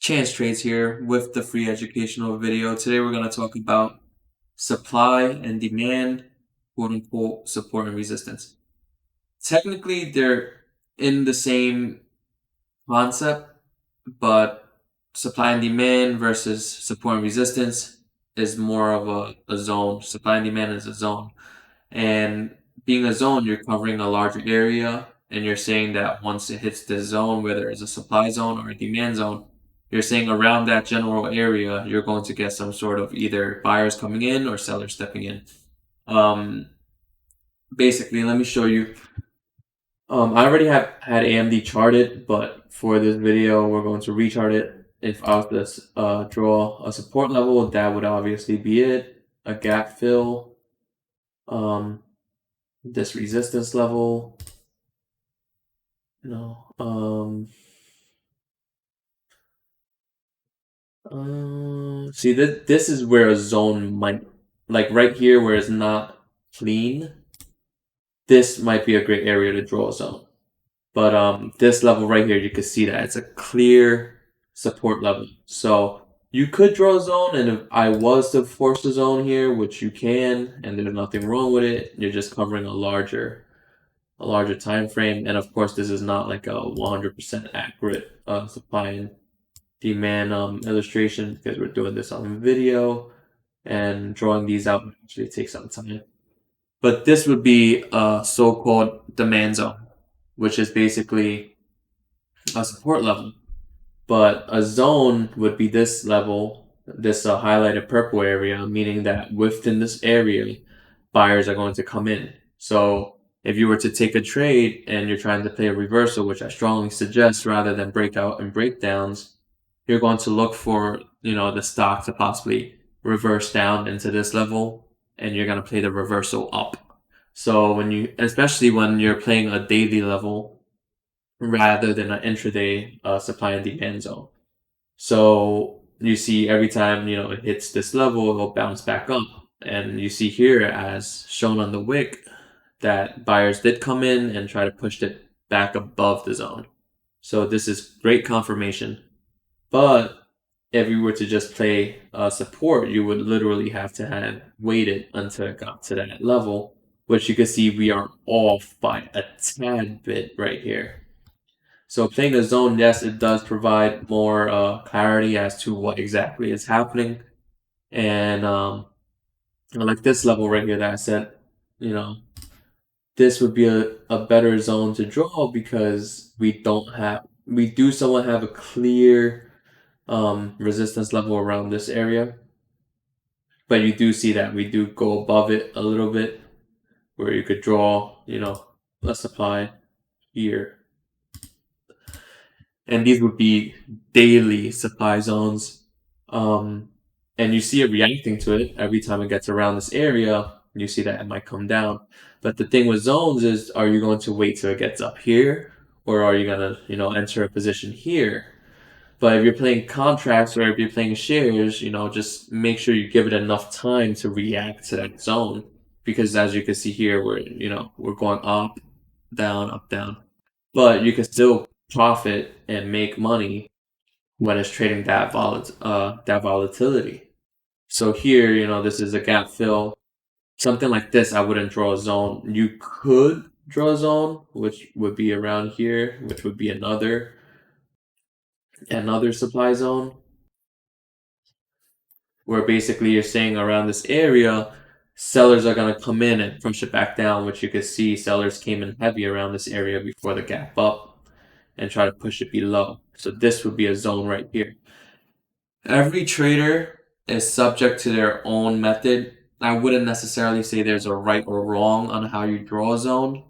Chance Trades here with the free educational video. Today we're going to talk about supply and demand, quote unquote, support and resistance. Technically, they're in the same concept, but supply and demand versus support and resistance is more of a zone. Supply and demand is a zone. And being a zone, you're covering a larger area, and you're saying that once it hits this zone, whether it's a supply zone or a demand zone, you're saying around that general area, you're going to get some sort of either buyers coming in or sellers stepping in. Um, Basically, let me show you. I already had AMD charted, but for this video, we're going to rechart it. If I was to draw a support level, that would obviously be it. A gap fill. This resistance level. No. See, this is where a zone might, like right here where it's not clean, this might be a great area to draw a zone. But this level right here, you can see that it's a clear support level. So you could draw a zone, and if I was to force a zone here, which you can, and there's nothing wrong with it, you're just covering a larger time frame. And of course, this is not like a 100% accurate supply and demand illustration because we're doing this on video, and drawing these out would actually take some time. But this would be a so-called demand zone, which is basically a support level. But a zone would be this level, this highlighted purple area, meaning that within this area, buyers are going to come in. So if you were to take a trade and you're trying to play a reversal, which I strongly suggest rather than breakout and breakdowns, you're going to look for, the stock to possibly reverse down into this level, and you're going to play the reversal up. So especially when you're playing a daily level rather than an intraday supply and demand zone. So you see every time, it hits this level, it'll bounce back up. And you see here, as shown on the wick, that buyers did come in and try to push it back above the zone. So this is great confirmation. But if you were to just play support, you would literally have to have waited until it got to that level, which you can see we are off by a tad bit right here. So playing a zone, yes, it does provide more clarity as to what exactly is happening. And like this level right here that I said, this would be a better zone to draw because we do somewhat have a clear resistance level around this area. But you do see that we do go above it a little bit, where you could draw, a supply here. And these would be daily supply zones. And you see it reacting to it every time it gets around this area. You see that it might come down. But the thing with zones is, are you going to wait till it gets up here, or are you gonna, enter a position here? But if you're playing contracts or if you're playing shares, just make sure you give it enough time to react to that zone. Because as you can see here, we're going up, down. But you can still profit and make money when it's trading that volatility. So here, this is a gap fill. Something like this, I wouldn't draw a zone. You could draw a zone, which would be around here, which would be another supply zone, where basically you're saying around this area, sellers are going to come in and push it back down, which you can see sellers came in heavy around this area before the gap up and try to push it below. So this would be a zone right here. Every trader is subject to their own method. I wouldn't necessarily say there's a right or wrong on how you draw a zone.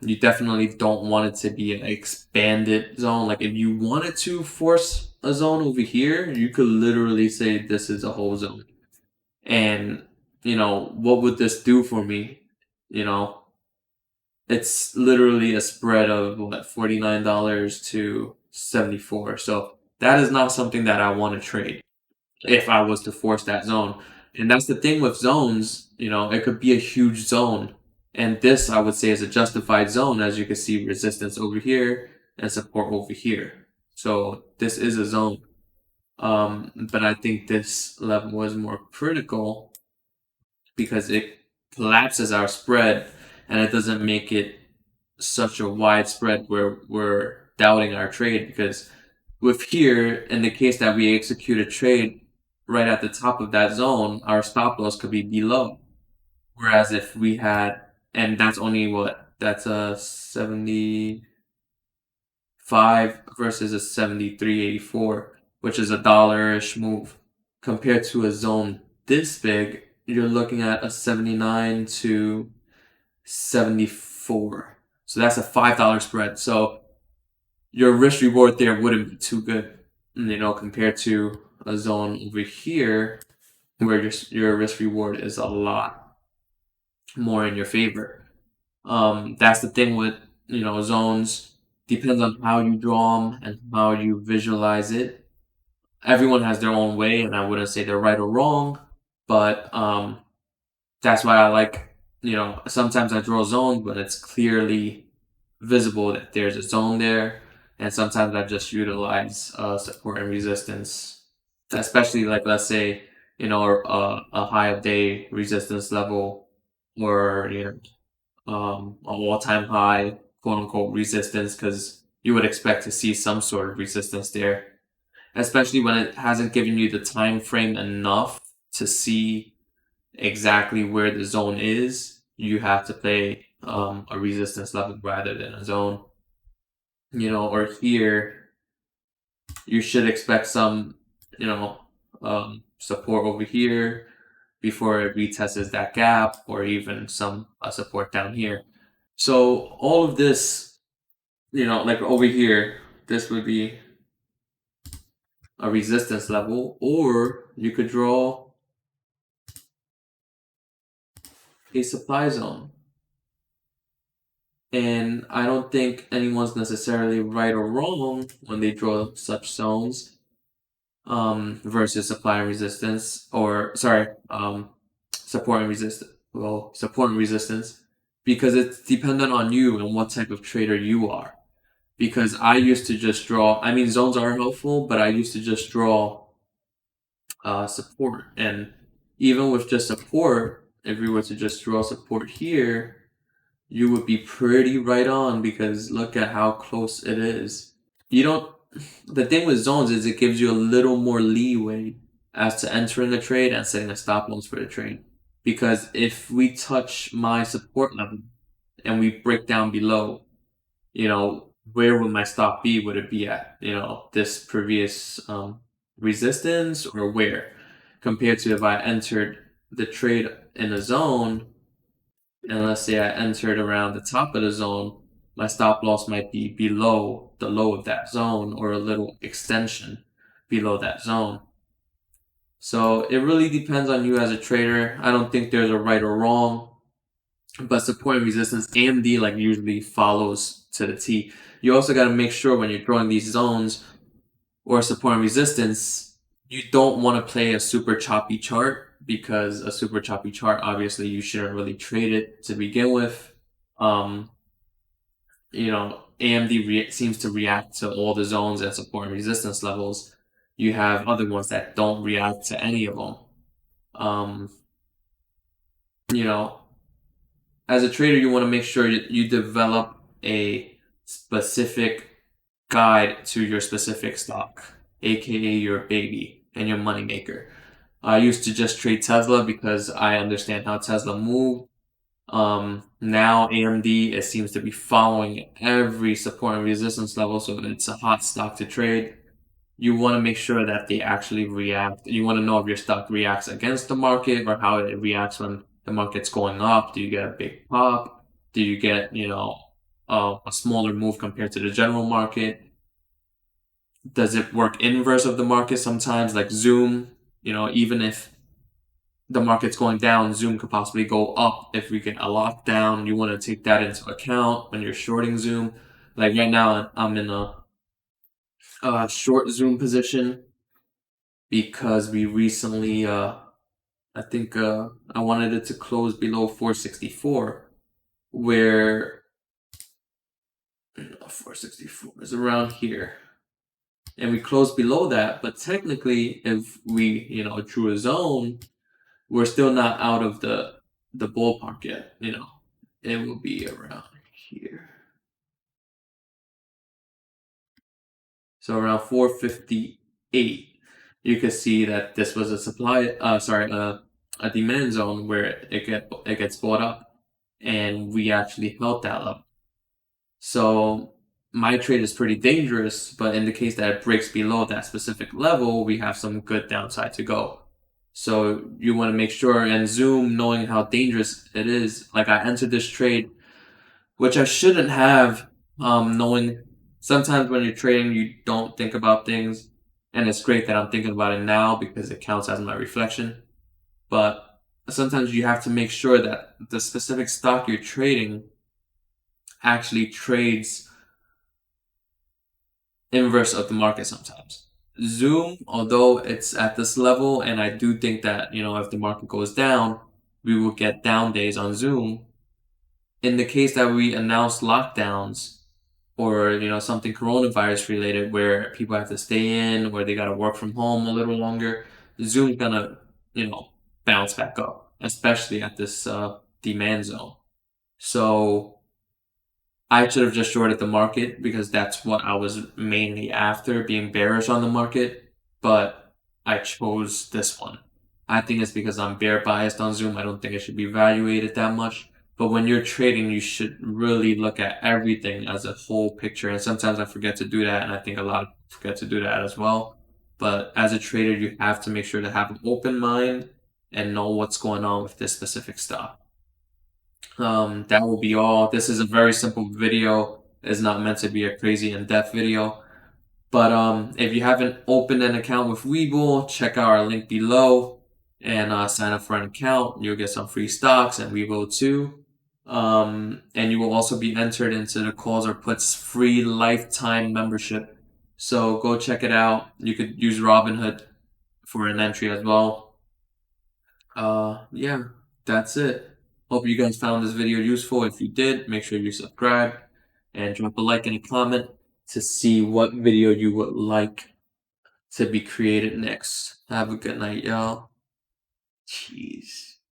You definitely don't want it to be an expanded zone. Like if you wanted to force a zone over here, you could literally say this is a whole zone. And, what would this do for me? It's literally a spread of $49 to 74. So that is not something that I want to trade if I was to force that zone. And that's the thing with zones, it could be a huge zone. And this, I would say, is a justified zone. As you can see, resistance over here and support over here. So this is a zone. But I think this level was more critical because it collapses our spread and it doesn't make it such a wide spread where we're doubting our trade. Because with here, in the case that we execute a trade right at the top of that zone, our stop loss could be below. Whereas if we had, and that's only what, that's a 75 versus a 73.84, which is a dollar-ish move. Compared to a zone this big, you're looking at a 79 to 74. So that's a $5 spread. So your risk reward there wouldn't be too good, compared to a zone over here where your risk reward is a lot more in your favor. That's the thing with, zones. Depends on how you draw them and how you visualize it. Everyone has their own way, and I wouldn't say they're right or wrong, but that's why I like, sometimes I draw zones when it's clearly visible that there's a zone there, and sometimes I just utilize support and resistance, especially like, let's say, a high of day resistance level, or a all-time high quote unquote resistance, because you would expect to see some sort of resistance there, especially when it hasn't given you the time frame enough to see exactly where the zone is. You have to play a resistance level rather than a zone. Or here you should expect some, support over here before it retests that gap, or even some support down here. So all of this, like over here, this would be a resistance level, or you could draw a supply zone. And I don't think anyone's necessarily right or wrong when they draw such zones, versus supply and resistance, or sorry, support and resistance. Well, support and resistance, because it's dependent on you and what type of trader you are. Because I used to just draw. I mean, zones are helpful, but I used to just draw support, and even with just support, if we were to just draw support here, you would be pretty right on, because look at how close it is. You don't. The thing with zones is it gives you a little more leeway as to entering a trade and setting a stop loss for the trade. Because if we touch my support level and we break down below, where would my stop be? Would it be at, this previous resistance, or where? Compared to if I entered the trade in a zone, and let's say I entered around the top of the zone, my stop loss might be below the low of that zone, or a little extension below that zone. So it really depends on you as a trader. I don't think there's a right or wrong, but support and resistance, AMD like usually follows to the T. You also got to make sure when you're drawing these zones or support and resistance, you don't want to play a super choppy chart, because a super choppy chart, obviously you shouldn't really trade it to begin with. AMD seems to react to all the zones and support and resistance levels. You have other ones that don't react to any of them. Um, you know, as a trader, you want to make sure you develop a specific guide to your specific stock, aka your baby and your moneymaker. I used to just trade Tesla because I understand how Tesla move. Now AMD, it seems to be following every support and resistance level, so it's a hot stock to trade. You want to make sure that they actually react. You want to know if your stock reacts against the market, or how it reacts when the market's going up. Do you get a big pop? Do you get, a smaller move compared to the general market? Does it work inverse of the market sometimes, like Zoom? Even if the market's going down, Zoom could possibly go up if we get a lockdown. You want to take that into account when you're shorting Zoom. Like right now, I'm in a short Zoom position because we recently, I think, I wanted it to close below 464, where 464 is around here. and we closed below that. But technically, if we drew a zone, we're still not out of the ballpark yet. It will be around here. So around 458, you could see that this was a a demand zone where it gets bought up, and we actually held that level. So my trade is pretty dangerous, but in the case that it breaks below that specific level, we have some good downside to go. So you want to make sure, and Zoom, knowing how dangerous it is, like I entered this trade, which I shouldn't have, knowing sometimes when you're trading, you don't think about things, and it's great that I'm thinking about it now because it counts as my reflection. But sometimes you have to make sure that the specific stock you're trading actually trades inverse of the market sometimes. Zoom, although it's at this level, and I do think that, if the market goes down, we will get down days on Zoom. In the case that we announce lockdowns or, something coronavirus related where people have to stay in or they got to work from home a little longer, Zoom's gonna, bounce back up, especially at this demand zone. So I should have just shorted the market because that's what I was mainly after, being bearish on the market, but I chose this one. I think it's because I'm bear biased on Zoom. I don't think it should be evaluated that much. But when you're trading, you should really look at everything as a whole picture. And sometimes I forget to do that, and I think a lot of people forget to do that as well. But as a trader, you have to make sure to have an open mind and know what's going on with this specific stock. That will be all. This is a very simple video. It's not meant to be a crazy in-depth video. But if you haven't opened an account with Webull, check out our link below and sign up for an account. You'll get some free stocks and Webull too. And you will also be entered into the calls or puts free lifetime membership. So go check it out. You could use Robinhood for an entry as well. Yeah, that's it. Hope you guys found this video useful. If you did, make sure you subscribe and drop a like and a comment to see what video you would like to be created next. Have a good night, y'all. Jeez.